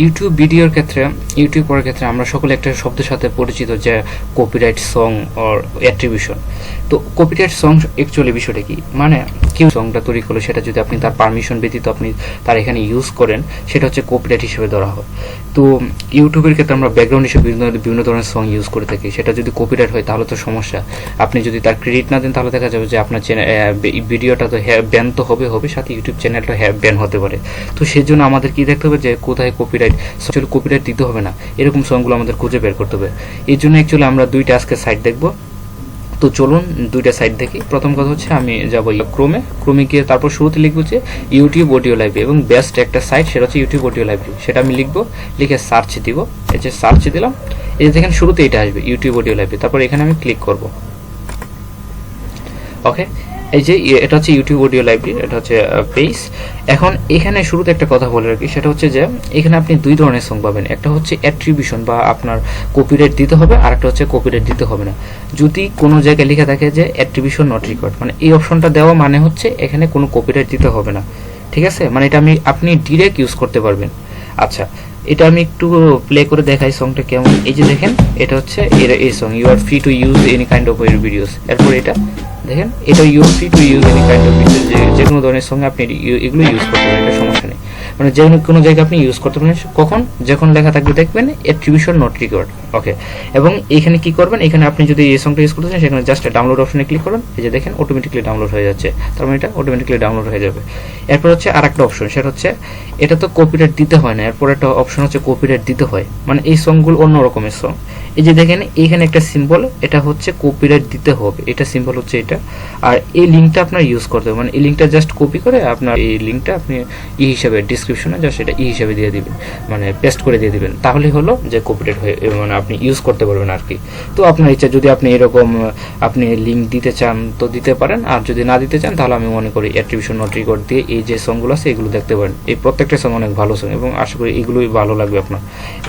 YouTube ভিডিওর ক্ষেত্রে, YouTube করার ক্ষেত্রে আমরা সকলে একটা শব্দের সাথে পরিচিত যে কপিরাইট সং অর অ্যাট্রিবিউশন। তো কপিরাইট সং অ্যাকচুয়ালি বিষয়টা কি, মানে কেউ সংটা তৈরি করলে সেটা যদি আপনি তার পারমিশন ব্যতীত আপনি তার এখানে ইউজ করেন, সেটা হচ্ছে কপিরাইট হিসেবে ধরা হয়। তো ইউটিউবের ক্ষেত্রে আমরা ব্যাকগ্রাউন্ড হিসেবে বিভিন্ন ধরনের সং ইউজ করে থাকি, সেটা যদি কপিরাইট হয় তাহলে তো সমস্যা। আপনি যদি তার ক্রেডিট না দেন তাহলে দেখা যাবে যে আপনার ভিডিওটা তো ব্যান তো হবে সাথে ইউটিউব চ্যানেলটা ব্যান হতে পারে। তো সেজন্য আমাদের কি দেখতে হবে যে কোথায় কপিরাইট, অ্যাকচুয়ালি কপিরাইট দিতে হবে না এরকম সংগুলো আমাদের খুঁজে বের করতে হবে। এই জন্য অ্যাকচুয়ালি আমরা দুইটা আজকে সাইট দেখবো। তো চলুন দুইটা সাইট দেখি। প্রথম কথা হচ্ছে আমি যাবো ক্রোমে গিয়ে তারপর শুরুতে লিখবো যে ইউটিউব অডিও লাইব্রেরি, এবং বেস্ট একটা সাইট সেটা হচ্ছে ইউটিউব অডিও লাইব্রেরি, সেটা আমি লিখবো, লিখে সার্চ দিব। এই যে সার্চ দিলাম, এই যে দেখেন শুরুতে এটা আসবে ইউটিউব অডিও লাইব্রেরি, তারপর এখানে আমি ক্লিক করব। ওকে, এই যে এটা হচ্ছে ইউটিউব অডিও লাইব্রেরি, এটা হচ্ছে পেজ। এখন এখানে শুরুতে একটা কথা বলে রাখি, সেটা হচ্ছে যে এখানে আপনি দুই ধরনের সং পাবেন, একটা হচ্ছে অ্যাট্রিবিউশন বা আপনার কপিরাইট দিতে হবে, আর একটা হচ্ছে কপিরাইট দিতে হবে না। যদি কোনো জায়গায় লেখা থাকে যে অ্যাট্রিবিউশন নট রিকোয়ার্ড, মানে এই অপশনটা দেওয়া মানে হচ্ছে এখানে কোনো কপিরাইট দিতে হবে না, ঠিক আছে, মানে এটা আপনি ডিরেক্ট ইউজ করতে পারবেন। আচ্ছা, এটা আমি একটু প্লে করে দেখাই সংটা কেমন। এই যে দেখেন এটা হচ্ছে এই song, you are free to use any kind of your videos. এরপর এটা দেখেন, it you are free to use any kind of videos, যে কোনো ধরনের সঙ্গে আপনি এগুলো ইউজ করতে পারেন, এটা সমস্যা নেই। মানে যে কোনো জায়গায় আপনি ইউজ করতে পারেন, কখন, যখন লেখা থাকবে দেখবেন অ্যাট্রিবিউশন নট রিকোয়ার্ড। ওকে, এবং এখানে কি করবেন, এখানে আপনি যদি এই সংটা ইউজ করতে চান সেখানে জাস্ট ডাউনলোড অপশনে ক্লিক করুন। এই যে দেখেন অটোমেটিক্যালি ডাউনলোড হয়ে যাচ্ছে, তার মানে এটা অটোমেটিক্যালি ডাউনলোড হয়ে যাবে। এরপর হচ্ছে আরেকটা অপশন, সেটা হচ্ছে এটা তো কপিরাইট দিতে হয় না, এরপর একটা অপশন হচ্ছে কপিরাইট দিতে হয়, মানে এই সংগুলো অন্য রকমের সং। এই যে দেখেন এইখানে একটা সিম্বল, এটা হচ্ছে কপিরাইট দিতে হবে, এটা সিম্বল হচ্ছে এটা। আর এই লিঙ্কটা আপনার ইউজ করতে হবে, মানে এই লিঙ্কটা জাস্ট কপি করে আপনার এই লিঙ্কটা আপনি হিসাবে ডিসক্রিপশনে জাস্ট এটা হিসাবে দিয়ে দিবেন, মানে পেস্ট করে দিয়ে দিবেন, তাহলেই হলো যে কপিরাইট হয়ে মানে আপনি ইউজ করতে পারবেন আর কি। তো আপনার ইচ্ছা, যদি আপনি এরকম আপনি লিঙ্ক দিতে চান তো দিতে পারেন, আর যদি না দিতে চান তাহলে আমি মনে করি অ্যাট্রিবিউশন নট রিকোয়ার্ড দিয়ে এই যে সংগুলো আছে এগুলো দেখতে পারেন। এই প্রত্যেকটা সং অনেক ভালো সং, এবং আশা করি এগুলোই ভালো লাগবে আপনার,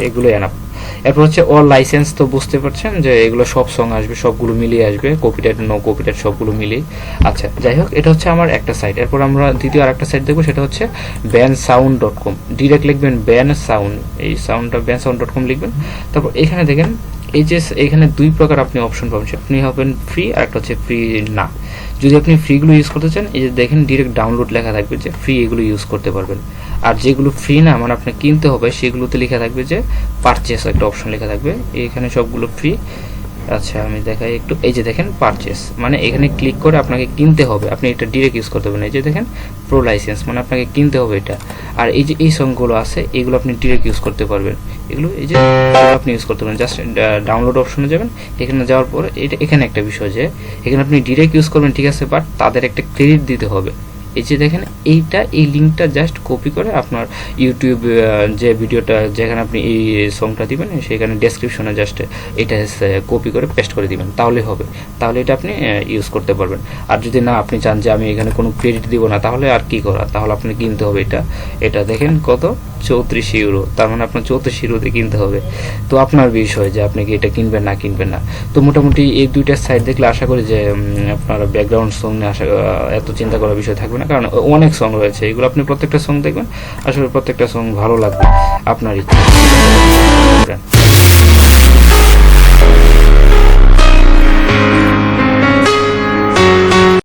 এগুলোই এনাফ। এরপর হচ্ছে অল লাইসেন্স, তো বুঝতে পারছেন যে এগুলো সব সং আসবে, সবগুলো মিলিয়ে আসবে, কপিরাইট নো কপিরাইট সবগুলো মিলিয়ে। আচ্ছা, যাই হোক, এটা হচ্ছে আমার একটা সাইট। এরপর আমরা দ্বিতীয় আরেকটা সাইট দেখবো, সেটা হচ্ছে bensound.com। ডিরেক্ট লিখবেন bensound, এই সাউন্ডটা bensound.com লিখবেন। তারপর এখানে দেখেন এই যে এখানে দুই প্রকার আপনি অপশন পাবেন, আপনি হবেন ফ্রি আর একটা হচ্ছে ফ্রি না। যদি আপনি ফ্রিগুলো ইউজ করতে চান, এই যে দেখেন ডিরেক্ট ডাউনলোড লেখা থাকবে যে ফ্রি, এগুলো ইউজ করতে পারবেন। আর যেগুলো ফ্রি না, মানে আপনার কিনতে হবে, সেগুলোতে লেখা থাকবে যে পারচেস, একটা অপশন লেখা থাকবে, এখানে সবগুলো ফ্রি। আচ্ছা, আমি দেখাই একটু। এই যে দেখেন পারচেস, মানে এখানে ক্লিক করে আপনাকে কিনতে হবে, আপনি এটা ডিরেক্ট ইউজ করতে পারবেন। এই যে দেখেন প্রো লাইসেন্স, মানে আপনাকে কিনতে হবে এটা। আর এই যে এই সংগুলো আছে এগুলো আপনি ডিরেক্ট ইউজ করতে পারবেন, এগুলো এই যে আপনি ইউজ করতে পারেন। জাস্ট ডাউনলোড অপশনে যাবেন, এখানে যাওয়ার পরে এখানে একটা বিষয় যে এখানে আপনি ডিরেক্ট ইউজ করবেন, ঠিক আছে, বাট তাদের একটা ক্রেডিট দিতে হবে। এই যে দেখেন এই লিঙ্কটা জাস্ট কপি করে আপনার ইউটিউব যে ভিডিওটা যেখানে আপনি এই সংটা দিবেন সেখানে ডেসক্রিপশনে জাস্ট এটা কপি করে পেস্ট করে দিবেন, তাহলে হবে, তাহলে এটা আপনি ইউজ করতে পারবেন। আর যদি না আপনি চান যে আমি এখানে কোনো ক্রেডিট দিব না, তাহলে আর কি করা, তাহলে আপনি কিনতে হবে এটা দেখেন কত 34 ইউরো, তার মানে আপনার 34 ইউরোতে কিনতে হবে। তো আপনার বিষয় যে আপনি কি এটা কিনবেন না। তো মোটামুটি এই দুইটা সাইট দেখলে আশা করি যে আপনার ব্যাকগ্রাউন্ড সং নিয়ে এত চিন্তা করার বিষয় থাকবে না, কারণ অনেক সং রয়েছে, এগুলো আপনি প্রত্যেকটা সং দেখবেন, আসলে প্রত্যেকটা সং ভালো লাগবে, আপনার ইচ্ছা।